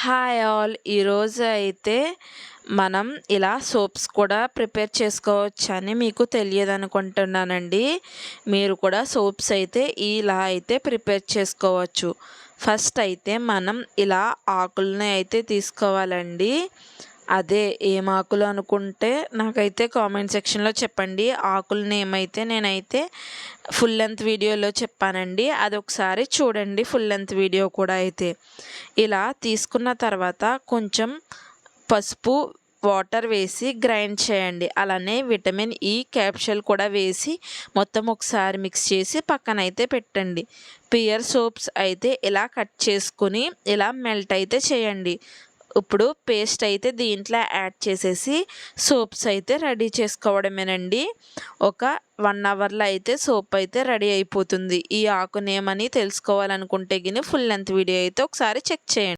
Hi all. ఈరోజు అయితే మనం ఇలా సోప్స్ కూడా ప్రిపేర్ చేసుకోవచ్చని మీకు తెలియదనుకుంటున్నానండి. మీరు కూడా సోప్స్ అయితే ఇలా అయితే ప్రిపేర్ చేసుకోవచ్చు. ఫస్ట్ అయితే మనం ఇలా ఆకుల్ని అయితే తీసుకోవాలండి. అదే ఏం ఆకులు అనుకుంటే నాకైతే కామెంట్ సెక్షన్లో చెప్పండి. ఆకుల నేమ్ అయితే నేనైతే ఫుల్ లెంత్ వీడియోలో చెప్పానండి. అది ఒకసారి చూడండి, ఫుల్ లెంత్ వీడియో కూడా. అయితే ఇలా తీసుకున్న తర్వాత కొంచెం పసుపు వాటర్ వేసి గ్రైండ్ చేయండి. అలానే విటమిన్ ఈ క్యాప్సూల్ కూడా వేసి మొత్తం ఒకసారి మిక్స్ చేసి పక్కనైతే పెట్టండి. పియర్ సోప్స్ అయితే ఇలా కట్ చేసుకుని ఇలా మెల్ట్ అయితే చేయండి. ఇప్పుడు పేస్ట్ అయితే దీంట్లో యాడ్ చేసేసి సోప్స్ అయితే రెడీ చేసుకోవడమేనండి. ఒక 1 అవర్లో అయితే సోప్ అయితే రెడీ అయిపోతుంది. ఈ ఆకు నేమ్ అని తెలుసుకోవాలనుకుంటే గిని ఫుల్ లెంత్ వీడియో అయితే ఒకసారి చెక్ చేయండి.